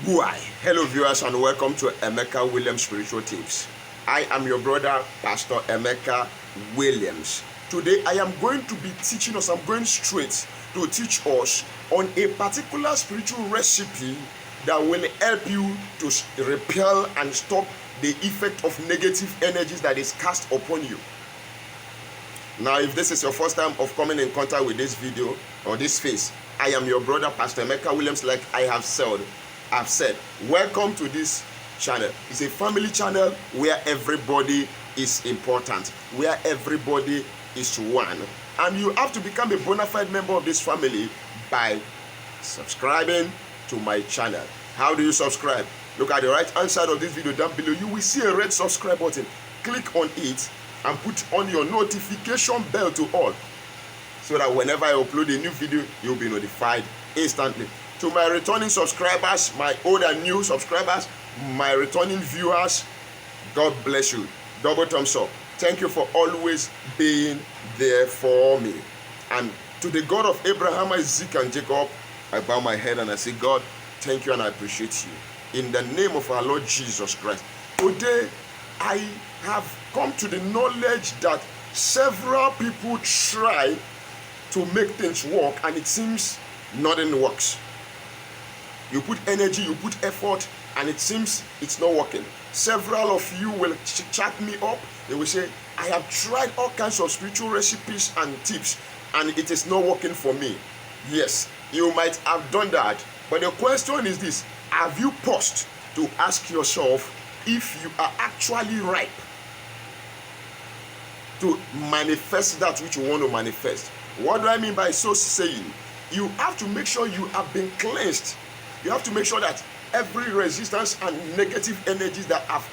Why? Hello viewers and welcome to Emeka Williams Spiritual Tips. I am your brother Pastor Emeka Williams. Today I am going to be teaching us, I'm going straight to teach us on a particular spiritual recipe that will help you to repel and stop the effect of negative energies that is cast upon you. Now, if this is your first time of coming in contact with this video or this face, I am your brother Pastor Emeka Williams. Like I have said, welcome to this channel. It's a family channel where everybody is important, where everybody is one, and you have to become a bona fide member of this family by subscribing to my channel. How do you subscribe? Look at the right hand side of this video down below. You will see a red subscribe button. Click on it and put on your notification bell to all, so that whenever I upload a new video, you'll be notified instantly. To my returning subscribers, my old and new subscribers, my returning viewers, God bless you. Double thumbs up. Thank you for always being there for me. And to the God of Abraham, Isaac, and Jacob, I bow my head and I say, God, thank you and I appreciate you. In the name of our Lord Jesus Christ. Today, I have come to the knowledge that several people try to make things work and it seems nothing works. You put energy, you put effort, and it seems it's not working. Several of you will chat me up. They will say, I have tried all kinds of spiritual recipes and tips, and it is not working for me. Yes, you might have done that, but the question is this: have you paused to ask yourself if you are actually ripe to manifest that which you want to manifest? What do I mean by so saying? You have to make sure you have been cleansed. You have to make sure that every resistance and negative energies that have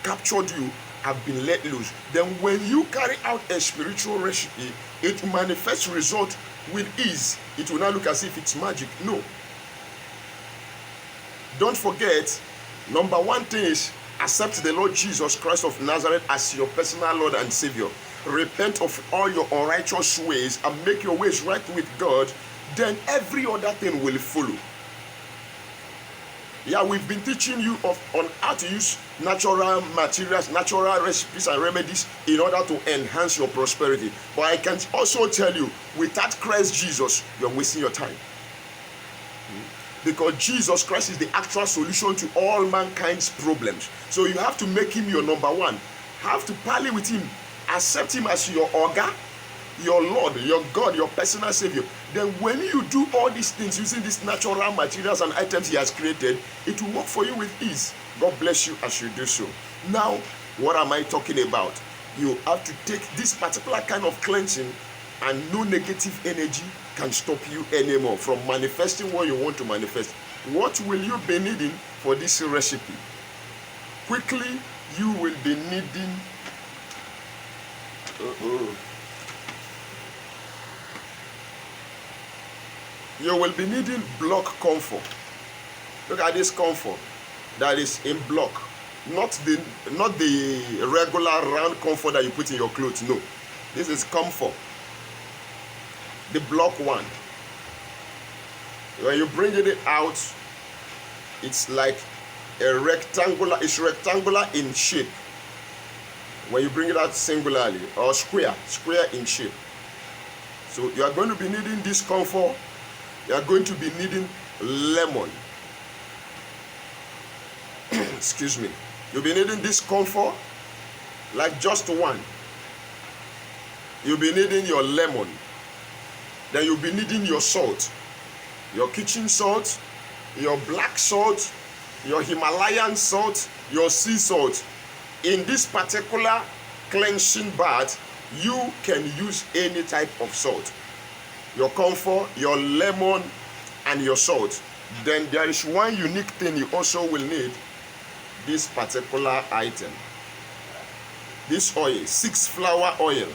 captured you have been let loose. Then when you carry out a spiritual recipe, it manifests result with ease. It will not look as if it's magic. No. Don't forget, number one thing is accept the Lord Jesus Christ of Nazareth as your personal Lord and Savior. Repent of all your unrighteous ways and make your ways right with God. Then every other thing will follow. Yeah, we've been teaching you on how to use natural materials, natural recipes and remedies in order to enhance your prosperity. But I can also tell you, without Christ Jesus, you're wasting your time. Because Jesus Christ is the actual solution to all mankind's problems. So you have to make him your number one. Have to parley with him. Accept him as your Oga, your Lord, your God, your personal Savior. Then when you do all these things using these natural materials and items he has created, it will work for you with ease. God bless you as you do so. Now, what am I talking about? You have to take this particular kind of cleansing, and no negative energy can stop you anymore from manifesting what you want to manifest. What will you be needing for this recipe? Quickly, you will be needing you will be needing block Comphor. Look at this Comphor that is in block, not the regular round Comphor that you put in your clothes. No, this is Comphor, the block one. When you bring it out, it's like a rectangular. It's rectangular in shape. When you bring it out singularly, or square in shape. So you are going to be needing this Comphor. You are going to be needing lemon. Excuse me. You'll be needing this Comphor, like just one. You'll be needing your lemon. Then you'll be needing your salt, your kitchen salt, your black salt, your Himalayan salt, your sea salt. In this particular cleansing bath, you can use any type of salt. Your Comphor, your lemon, and your salt. Then there is one unique thing you also will need: this particular item. This oil, 6-flower oil.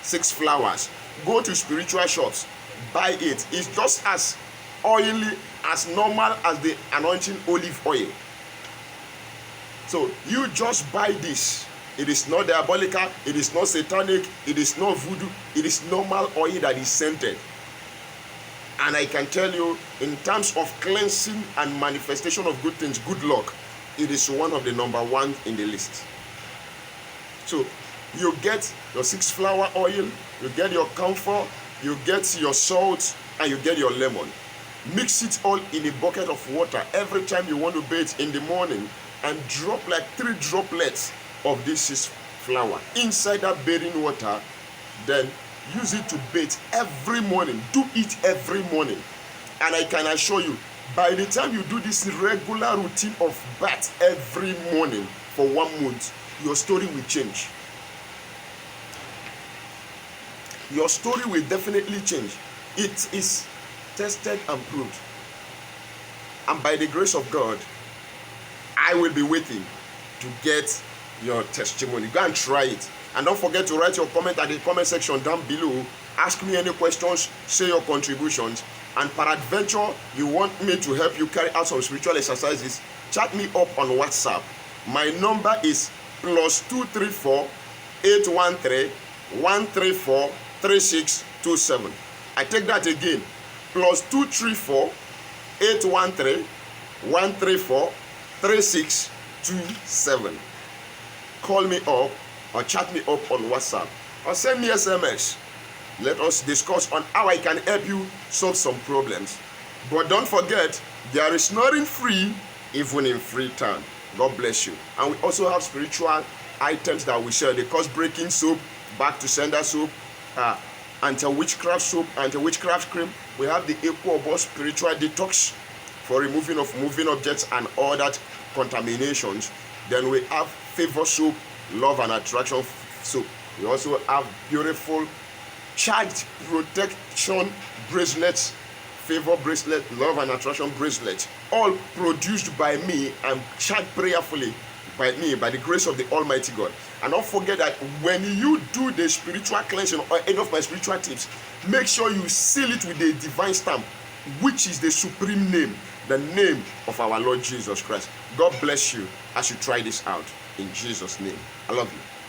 6 flowers. Go to spiritual shops, buy it. It's just as oily, as normal as the anointing olive oil. So you just buy this. It is not diabolical, it is not satanic, it is not voodoo, it is normal oil that is scented. And I can tell you, in terms of cleansing and manifestation of good things, good luck, it is one of the number one in the list. So you get your 6-flower oil, you get your Comphor, you get your salt, and you get your lemon. Mix it all in a bucket of water every time you want to bathe in the morning, and drop like 3 droplets of this 6-flower inside that bathing water. Then use it to bathe every morning. Do it every morning. And I can assure you, by the time you do this regular routine of bath every morning for 1 month, your story will change. Your story will definitely change. It is tested and proved. And by the grace of God, I will be waiting to get your testimony. Go and try it. And don't forget to write your comment at the comment section down below. Ask me any questions, say your contributions, and peradventure you want me to help you carry out some spiritual exercises, chat me up on WhatsApp. My number is +234 813 134 3627. I take that again, +234 813 134 3627. Call me up or chat me up on WhatsApp or send me SMS. Let us discuss on how I can help you solve some problems. But don't forget, there is nothing free, even in free time. God bless you. And we also have spiritual items that we sell. The curse-breaking soap, back to sender soap, anti-witchcraft soap, anti-witchcraft cream. We have the Equal spiritual detox for removing of moving objects and all that contaminations. Then we have favor soap, love and attraction soap. We also have beautiful charged protection bracelets, favor bracelet, love and attraction bracelets, all produced by me and charged prayerfully by me, by the grace of the Almighty God. And don't forget that when you do the spiritual cleansing or any of my spiritual tips, make sure you seal it with a divine stamp, which is the supreme name, the name of our Lord Jesus Christ. God bless you as you try this out. In Jesus' name. I love you.